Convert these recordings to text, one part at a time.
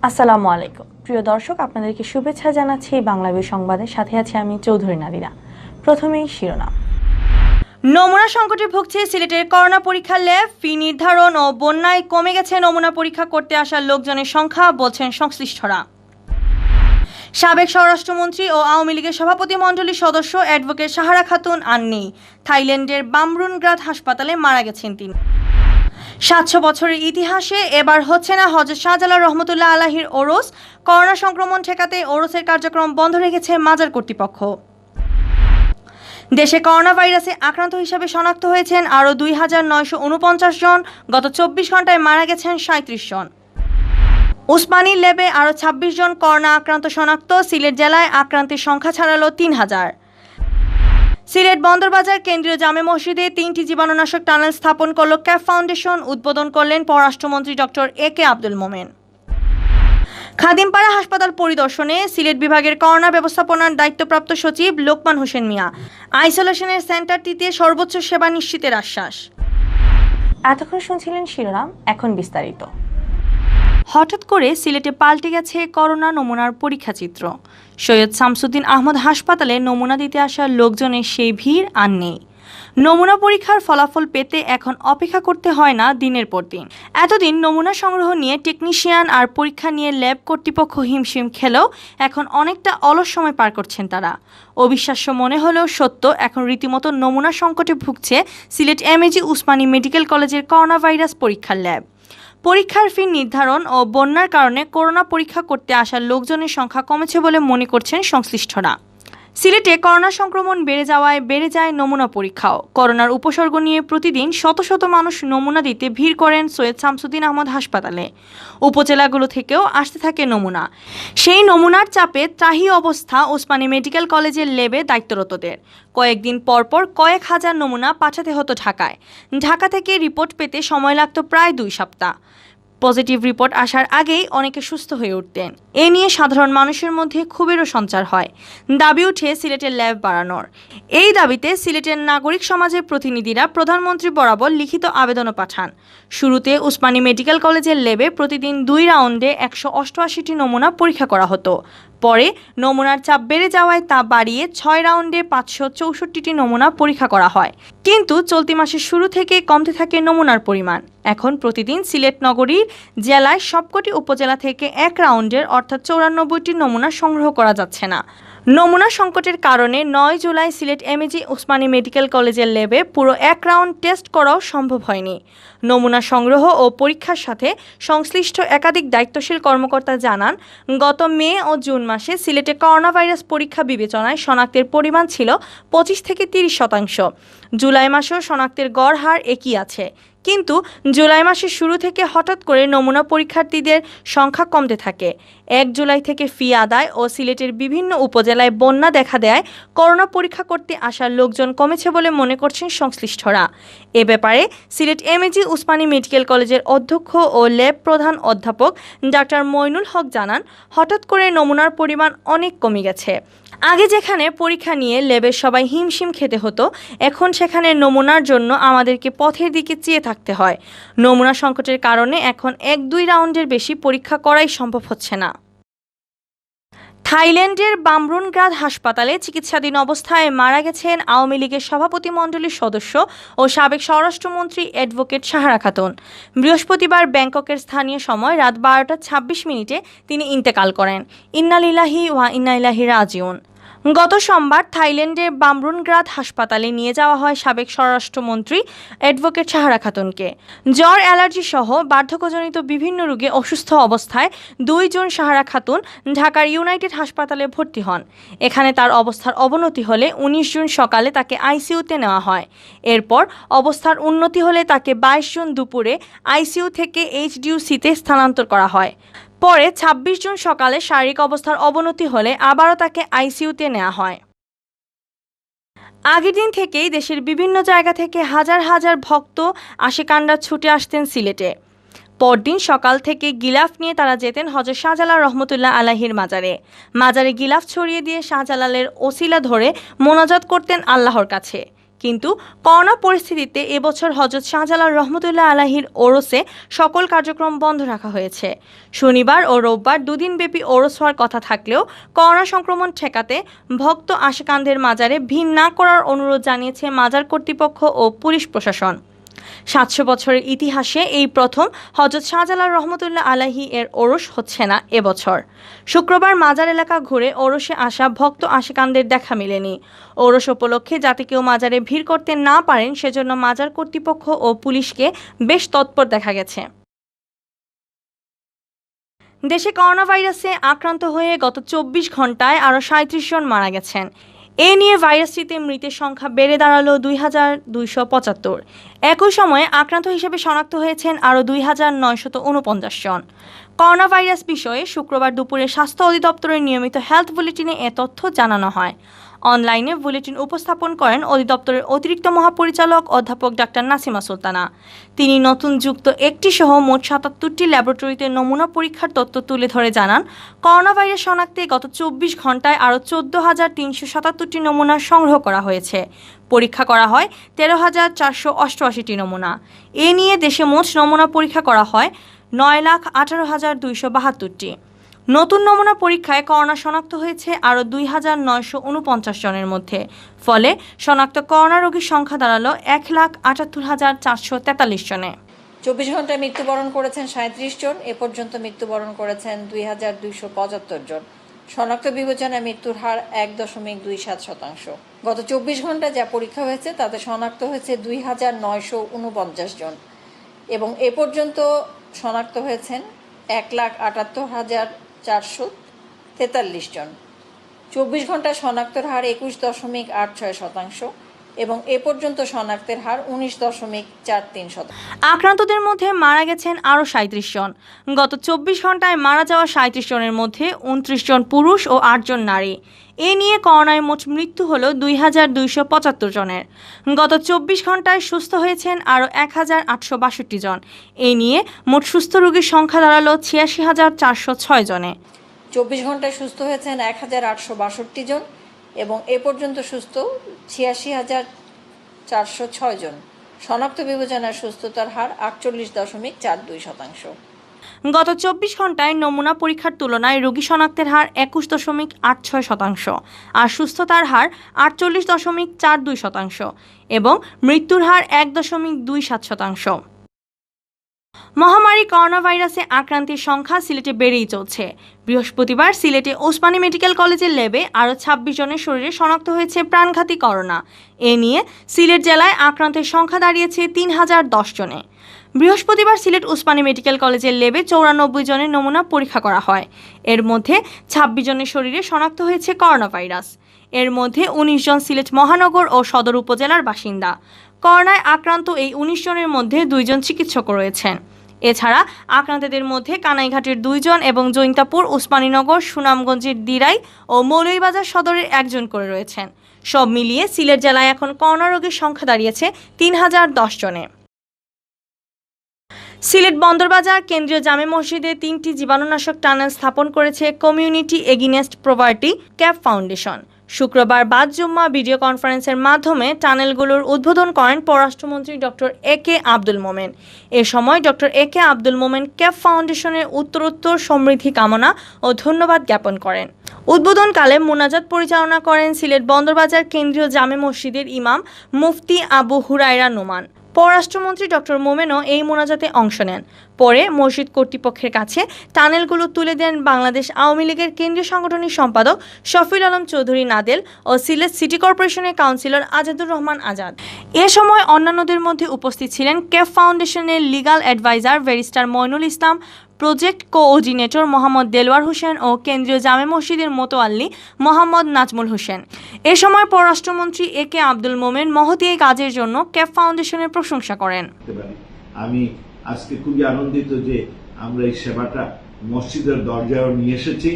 আসসালামু আলাইকুম প্রিয় দর্শক, আপনাদেরকে শুভেচ্ছা জানাচ্ছি বাংলাদেশ সংবাদের সাথে আছি আমি চৌধুরী নাদিরা। প্রথমেই শিরোনাম। নমুনা সংকটে ভুগছে সিলেটের করোনা পরীক্ষার ল্যাব। ফি নির্ধারণ ও বন্যায় কমে গেছে নমুনা পরীক্ষা করতে আসা লোকজনের সংখ্যা, বলছেন সংশ্লিষ্টরা। সাবেক স্বরাষ্ট্রমন্ত্রী ও আওয়ামী লীগের সভাপতি মণ্ডলীর সদস্য অ্যাডভোকেট সাহারা খাতুন আর নেই। থাইল্যান্ডের বামরুনগ্রাদ হাসপাতালে মারা গেছেন তিনি। 700 বছরের ইতিহাসে এবার হচ্ছে না হযরত শাহজালাল রহমতুল্লাহ আলাহির ওরস। করোনা সংক্রমণ ঠেকাতে ওরসের কার্যক্রম বন্ধ রেখেছে মাজার কর্তৃপক্ষ। দেশে করোনা ভাইরাসে আক্রান্ত হিসেবে শনাক্ত হয়েছেন আরও 2949 জন। গত 24 ঘন্টায় মারা গেছেন 37 জন। উসমানী ল্যাবে আরও 26 জন করোনা আক্রান্ত শনাক্ত। সিলেট জেলায় আক্রান্তের সংখ্যা ছাড়ালো 3000। সিলেট বন্দরবাজার কেন্দ্রীয় জামে মসজিদে 3টি জীবাণুনাশক টানেল স্থাপন করল ক্যাপ ফাউন্ডেশন। উদ্বোধন করলেন পররাষ্ট্রমন্ত্রী ডক্টর এ.কে আব্দুল মোমেন। খাদিমপাড়া হাসপাতাল পরিদর্শনে সিলেট বিভাগের করোনা ব্যবস্থাপনার দায়িত্বপ্রাপ্ত সচিব লোকমান হোসেন মিয়া। আইসোলেশনের সেন্টারটিতে সর্বোচ্চ সেবা নিশ্চিতের আশ্বাস। এতক্ষণ শুনছিলেন শিরোনাম, এখন বিস্তারিত। হঠাৎ করে সিলেটে পাল্টে গেছে করোনা নমুনার পরীক্ষা চিত্র। সৈয়দ শামসুদ্দিন আহমদ হাসপাতালে নমুনা দিতে আসা লোকজনের সেই ভিড় আর নেই। নমুনা পরীক্ষার ফলাফল পেতে এখন অপেক্ষা করতে হয় না দিনের পর দিন। এতদিন নমুনা সংগ্রহ নিয়ে টেকনিশিয়ান আর পরীক্ষা নিয়ে ল্যাব কর্তৃপক্ষ হিমশিম খেলেও এখন অনেকটা অলস সময় পার করছেন তারা। অবিশ্বাস্য মনে হলেও সত্য, এখন রীতিমতো নমুনা সংকটে ভুগছে সিলেট এমএজি উসমানী মেডিকেল কলেজের করোনা ভাইরাস পরীক্ষার ল্যাব। পরীক্ষার ফি নির্ধারণ ও বন্যার কারণে করোনা পরীক্ষা করতে আসা লোকজনের সংখ্যা কমেছে বলে মনে করছেন সংশ্লিষ্টরা। সিলেটে করোনা সংক্রমণ বেড়ে যায় নমুনা পরীক্ষাও। করোনার উপসর্গ নিয়ে প্রতিদিন শত শত মানুষ নমুনা দিতে ভিড় করেন সৈয়দ শামসুদ্দিন আহমদ হাসপাতালে। উপজেলাগুলো থেকেও আসতে থাকে নমুনা। সেই নমুনার চাপে ত্রাহি অবস্থা ওসমানী মেডিকেল কলেজের ল্যাবে দায়িত্বরতদের। কয়েকদিন পরপর কয়েক হাজার নমুনা পাঠাতে হতো ঢাকায়। ঢাকা থেকে রিপোর্ট পেতে সময় লাগতো প্রায় 2 সপ্তাহ। পজিটিভ রিপোর্ট আসার আগেই অনেকে সুস্থ হয়ে উঠতেন। এ নিয়ে সাধারণ মানুষের মধ্যে ক্ষোভেরও সঞ্চার হয়। দাবি উঠে সিলেটের ল্যাব বাড়ানোর। এই দাবিতে সিলেটের নাগরিক সমাজের প্রতিনিধিরা প্রধানমন্ত্রী বরাবর লিখিত আবেদনও পাঠান। শুরুতে উসমানী মেডিকেল কলেজের ল্যাবে প্রতিদিন 2 রাউন্ডে 188টি নমুনা পরীক্ষা করা হতো। পরে নমুনার চাপ বেড়ে যাওয়ায় তা বাড়িয়ে 6 রাউন্ডে 564টি নমুনা পরীক্ষা করা হয়। কিন্তু চলতি মাসের শুরু থেকে কমতে থাকে নমুনার পরিমাণ। এখন প্রতিদিন সিলেট নগরীর জেলায় সবকটি উপজেলা থেকে 1 রাউন্ডের অর্থাৎ 94টি নমুনা সংগ্রহ করা যাচ্ছে না। নমুনা সংকটের কারণে 9 জুলাই সিলেট এমএজি উসমানী মেডিকেল কলেজের ল্যাবে পুরো 1 রাউন্ড টেস্ট করাও সম্ভব হয়নি। নমুনা সংগ্রহ ও পরীক্ষার সাথে সংশ্লিষ্ট একাধিক দায়িত্বশীল কর্মকর্তা জানান, গত মে ও জুন মাসে সিলেটে করোনা ভাইরাস পরীক্ষা বিবেচনায় শনাক্তের পরিমাণ ছিল 25 থেকে 30%। জুলাই মাসেও শনাক্তের গড় হার একই আছে। কিন্তু জুলাই মাসের শুরু থেকে হঠাৎ করে নমুনা পরীক্ষার্থীদের সংখ্যা কমতে থাকে। 1 জুলাই থেকে ফি আদায় ও সিলেটের বিভিন্ন উপজেলায় বন্যা দেখা দেয় করোনা পরীক্ষা করতে আসার লোকজন কমেছে বলে মনে করছেন সংশ্লিষ্টরা। এ ব্যাপারে সিলেট এমএজি উসমানী মেডিকেল কলেজের অধ্যক্ষ ও ল্যাব প্রধান অধ্যাপক ডাক্তার মইনুল হক জানান, হঠাৎ করে নমুনার পরিমাণ অনেক কমে গেছে। আগে যেখানে পরীক্ষা নিয়ে ল্যাবের সবাই হিমশিম খেতে হতো, এখন সেখানে নমুনার জন্য আমাদেরকে পথের দিকে চেয়ে থাকতে হয়। নমুনা সংকটের কারণে এখন 1-2 রাউন্ডের বেশি পরীক্ষা করাই সম্ভব হচ্ছে না। থাইল্যান্ডের বামরুনগ্রাদ হাসপাতালে চিকিৎসাধীন অবস্থায় মারা গেছেন আওয়ামী লীগের সভাপতি মণ্ডলীর সদস্য ও সাবেক স্বরাষ্ট্রমন্ত্রী অ্যাডভোকেট সাহারা খাতুন। বৃহস্পতিবার ব্যাংককের স্থানীয় সময় রাত 12:26 তিনি ইন্তেকাল করেন। ইন্না লিল্লাহি ওয়া ইন্না ইলাইহি রাজিউন। গত সোমবার থাইল্যান্ডের বামরুনগ্রাদ হাসপাতালে নিয়ে যাওয়া হয় সাবেক স্বরাষ্ট্রমন্ত্রী অ্যাডভোকেট সাহারা খাতুনকে। জ্বর, অ্যালার্জি সহ বার্ধক্যজনিত বিভিন্ন রোগে অসুস্থ অবস্থায় 2 জুন সাহারা খাতুন ঢাকার ইউনাইটেড হাসপাতালে ভর্তি হন। এখানে তার অবস্থার অবনতি হলে 19 জুন সকালে তাকে আইসিইউতে নেওয়া হয়। এরপর অবস্থার উন্নতি হলে তাকে 22 জুন দুপুরে আইসিইউ থেকে এইচডিইউসিতে স্থানান্তর করা হয়। পরে 26 জুন সকালে শারীরিক অবস্থার অবনতি হলে আবারও তাকে আইসিইউতে নেওয়া হয়। আগের দিন থেকেই দেশের বিভিন্ন জায়গা থেকে হাজার হাজার ভক্ত আশিকান্ডা ছুটে আসতেন সিলেটে। পরদিন সকাল থেকে গিলাফ নিয়ে তারা যেতেন হযরত শাহজালাল রহমতুল্লাহ আলাহির মাজারে। মাজারে গিলাফ ছড়িয়ে দিয়ে শাহজালালের ওসিলা ধরে মোনাজাত করতেন আল্লাহর কাছে। কিন্তু করোনা পরিস্থিতিতে এবছর হযরত শাহজালাল রহমতুল্লাহ আলাইহির ওরসে সকল কার্যক্রম বন্ধ রাখা হয়েছে। শনিবার ও রোববার দুদিনব্যাপী ওরস হওয়ার কথা থাকলেও করোনা সংক্রমণ ঠেকাতে ভক্ত আশিকানদের মাজারে ভিড় না করার অনুরোধ জানিয়েছে মাজার কর্তৃপক্ষ ও পুলিশ প্রশাসন। 700 বছরের ইতিহাসে এই প্রথম হযরত শাহজালাল রহমতুল্লাহ আলাইহি এর ওরস হচ্ছে না এবছর। শুক্রবার মাজার এলাকা ঘুরে ওরসে আসা ভক্ত আশিকানদের দেখা মেলেনি। ওরস উপলক্ষে যাতে কেউ মাজারে ভিড় করতে না পারেন সেজন্য মাজার কর্তৃপক্ষ ও পুলিশকে বেশ তৎপর দেখা গেছে। দেশে করোনা ভাইরাসে আক্রান্ত হয়ে গত 24 ঘন্টায় আরও 37 জন মারা গেছেন। এ নিয়ে ভাইরাসটিতে মৃতের সংখ্যা বেড়ে দাঁড়ালো 2275। একই সময়ে আক্রান্ত হিসেবে শনাক্ত হয়েছেন আরও 2949 জন। করোনা ভাইরাস বিষয়ে শুক্রবার দুপুরে স্বাস্থ্য অধিদপ্তরের নিয়মিত হেলথ বুলেটিনে এ তথ্য জানানো হয়। অনলাইনে বুলেটিন উপস্থাপন করেন অধিদপ্তরের অতিরিক্ত মহাপরিচালক অধ্যাপক ডাক্তার নাসিমা সুলতানা। তিনি নতুন যুক্ত একটি সহ মোট 77টি ল্যাবরেটরিতে নমুনা পরীক্ষার তথ্য তুলে ধরে জানান, করোনা ভাইরাস শনাক্তে গত 24 ঘন্টায় আরও 14,377টি নমুনা সংগ্রহ করা হয়েছে। পরীক্ষা করা হয় 13,488টি নমুনা। এ নিয়ে দেশে মোট নমুনা পরীক্ষা করা হয় 9,18,272টি। নতুন নমুনা পরীক্ষায় করোনা শনাক্ত হয়েছে আরও 2,949 জনের মধ্যে। ফলে শনাক্ত করোনা রোগীর সংখ্যা দাঁড়ালো 1,78,443 জনে। 24 ঘন্টায় মৃত্যুবরণ করেছেন 37 জন। এ পর্যন্ত মৃত্যুবরণ করেছেন 2,275 জন। শনাক্ত বিবেচনায় মৃত্যুর হার 1.27%। গত 24 ঘন্টায় যা পরীক্ষা হয়েছে তাতে শনাক্ত হয়েছে 2,949 জন এবং এ পর্যন্ত শনাক্ত হয়েছেন 1,78,443 জন। 24 ঘন্টায় শনাক্তের হার 21.86% এবং এ পর্যন্ত শনাক্তের হার 19.43%। আক্রান্তদের মধ্যে মারা গেছেন আরও 37 জন। গত 24 ঘন্টায় মারা যাওয়া 37 জনের মধ্যে 29 জন পুরুষ ও 8 জন নারী। এ নিয়ে করোনায় মোট মৃত্যু হল 2,275 জনের। গত 24 ঘন্টায় সুস্থ হয়েছেন আরও 1,862 জন। এ নিয়ে মোট সুস্থ রোগীর সংখ্যা দাঁড়ালো 86,406 জনে। 24 ঘন্টায় সুস্থ হয়েছেন 1,862 জন এবং এ পর্যন্ত সুস্থ 86,406 জন। শনাক্ত বিবেচনার সুস্থতার হার 48.42%। গত 24 ঘন্টায় নমুনা পরীক্ষার তুলনায় রোগী শনাক্তের হার 21.86% আর সুস্থতার হার 48.42% এবং মৃত্যুর হার 1.27%। মহামারী করোনা ভাইরাসে আক্রান্তের সংখ্যা সিলেটে বেড়েই চলছে। বৃহস্পতিবার সিলেটে ওসমানী মেডিকেল কলেজের ল্যাবে আরও 26 জনের শরীরে শনাক্ত হয়েছে প্রাণঘাতী করোনা। এ নিয়ে সিলেট জেলায় আক্রান্তের সংখ্যা দাঁড়িয়েছে 3,010 জনে। বৃহস্পতিবার সিলেট ওসমানী মেডিকেল কলেজের ল্যাবে 94 জনের নমুনা পরীক্ষা করা হয়। এর মধ্যে 26 জনের শরীরে শনাক্ত হয়েছে করোনা ভাইরাস। এর মধ্যে 19 জন সিলেট মহানগর ও সদর উপজেলার বাসিন্দা। করোনায় আক্রান্ত এই 19 জনের মধ্যে 2 জন চিকিৎসক রয়েছেন। এছাড়া আক্রান্তদের মধ্যে কানাইঘাটের 2 জন এবং জৈন্তাপুর, ওসমানীনগর, সুনামগঞ্জের দিরাই ও মৌলভীবাজার সদরের 1 জন করে রয়েছেন। সব মিলিয়ে সিলেট জেলায় এখন করোনা রোগীর সংখ্যা দাঁড়িয়েছে 3,010 জনে। সিলেট বন্দরবাজার কেন্দ্রীয় জামে মসজিদে 3টি জীবাণুনাশক টানেল স্থাপন করেছে community against poverty cap foundation. শুক্রবার বাদ জুম্মা ভিডিও কনফারেন্সের মাধ্যমে টানেলগুলোর উদ্বোধন করেন পররাষ্ট্রমন্ত্রী ডক্টর এ.কে আব্দুল মোমেন। এ সময় doctor A K Abdul Momen cap ফাউন্ডেশনের উত্তরোত্তর সমৃদ্ধি কামনা ও ধন্যবাদ জ্ঞাপন করেন। উদ্বোধনকালে মোনাজাত পরিচালনা করেন সিলেট বন্দরবাজার কেন্দ্রীয় জামে মসজিদের ইমাম মুফতি আবু হুরায়রা নোমান। পররাষ্ট্রমন্ত্রী ডক্টর মোমেনও এই মোনাজাতে অংশ নেন। পরে মসজিদ কর্তৃপক্ষের কাছে টানেলগুলো তুলে দেন বাংলাদেশ আওয়ামী লীগের কেন্দ্রীয় সাংগঠনিক সম্পাদক শফিউল আলম চৌধুরী নাদেল ও সিলেট সিটি কর্পোরেশনের কাউন্সিলর আজাদুর রহমান আজাদ। এ সময় অন্যান্যদের মধ্যে উপস্থিত ছিলেন ক্যাপ ফাউন্ডেশনের legal adviser barrister Moinul Islam, project coordinator Mohammad Delwar Hossain ও কেন্দ্রীয় জামে মসজিদের মোতোয়াল্লি মোহাম্মদ নাজমুল হোসেন। এ সময় পররাষ্ট্রমন্ত্রী এ.কে আব্দুল মোমেন মহতী এই কাজের জন্য ক্যাপ ফাউন্ডেশনের প্রশংসা করেন। আমি আজকে খুবই আনন্দিত যে আমরা এই সেবাটা মসজিদের দরজায় নিয়ে এসেছি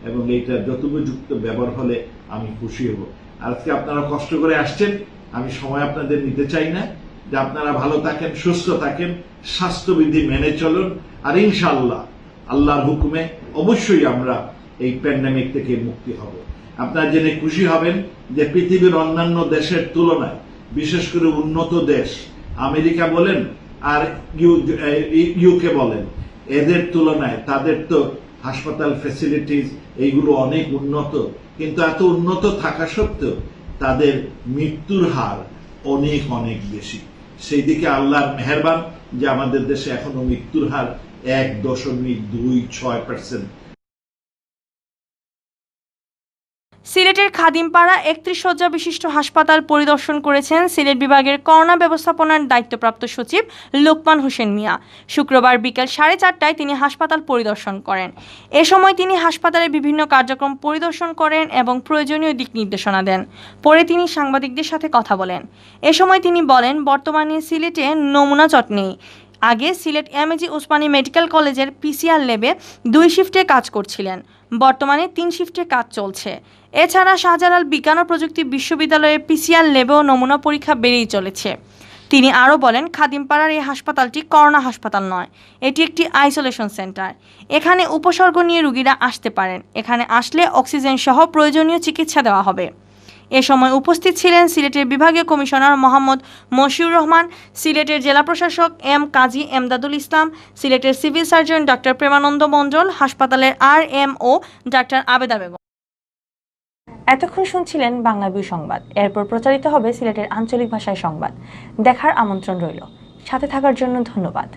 এবং এইটা যথোপযুক্ত ব্যবহার হলে আমি খুশি হব। আজকে আপনারা কষ্ট করে আসছেন, আমি সময় আপনাদের নিতে চাই না, যে আপনারা ভালো থাকেন, সুস্থ থাকেন, স্বাস্থ্যবিধি মেনে চলুন, আর ইনশাআল্লাহ আল্লাহর হুকুমে অবশ্যই আমরা এই প্যান্ডেমিক থেকে মুক্তি হব। আপনারা জেনে খুশি হবেন যে পৃথিবীর অন্যান্য দেশের তুলনায় বিশেষ করে উন্নত দেশ আমেরিকা বলেন আর ইউকে বলেন, এদের তুলনায় তাদের তো হাসপাতাল ফ্যাসিলিটিস এইগুলো অনেক উন্নত, কিন্তু এত উন্নত থাকা সত্ত্বেও তাদের মৃত্যুর হার অনেক অনেক বেশি। সেই দিকে আল্লাহর মেহেরবান যে আমাদের দেশে এখনো মৃত্যুর হার 1.26%। সিলেটের খাদিমপাড়া 31 শয্যা বিশিষ্ট হাসপাতাল পরিদর্শন করেছেন সিলেট বিভাগের করোনা ব্যবস্থাপনার দায়িত্বপ্রাপ্ত সচিব লোকমান হোসেন মিয়া। শুক্রবার বিকেল 4:30টায় তিনি হাসপাতাল পরিদর্শন করেন। এ সময় তিনি হাসপাতালের বিভিন্ন কার্যক্রম পরিদর্শন করেন এবং প্রয়োজনীয় দিক নির্দেশনা দেন। পরে তিনি সাংবাদিকদের সাথে কথা বলেন। এ সময় তিনি বলেন, বর্তমানে সিলেটে নমুনা চট নেই। আগে সিলেট এমএজি ওসমানী মেডিকেল কলেজের পিসিআর ল্যাবে 2 শিফটে কাজ করছিলেন, বর্তমানে 3 শিফটে কাজ চলছে। এছাড়া শাহজালাল বিজ্ঞান ও প্রযুক্তি বিশ্ববিদ্যালয়ের পিসিআর ল্যাবেও নমুনা পরীক্ষা বেড়েই চলেছে। তিনি আরও বলেন, খাদিমপাড়ার এই হাসপাতালটি করোনা হাসপাতাল নয়, এটি একটি আইসোলেশন সেন্টার। এখানে উপসর্গ নিয়ে রোগীরা আসতে পারেন। এখানে আসলে অক্সিজেন সহ প্রয়োজনীয় চিকিৎসা দেওয়া হবে। এ সময় উপস্থিত ছিলেন সিলেটের বিভাগীয় কমিশনার মোহাম্মদ মশিউর রহমান, সিলেটের জেলা প্রশাসক এম কাজী এমদাদুল ইসলাম, সিলেটের সিভিল সার্জন ডক্টর প্রেমানন্দ মণ্ডল, হাসপাতালের RMO ডাক্তার আবেদা বেগম। এতক্ষণ শুনছিলেন বাংলাভিউ সংবাদ। এরপর প্রচারিত হবে সিলেটের আঞ্চলিক ভাষায় সংবাদ। দেখার আমন্ত্রণ রইল। সাথে থাকার জন্য ধন্যবাদ।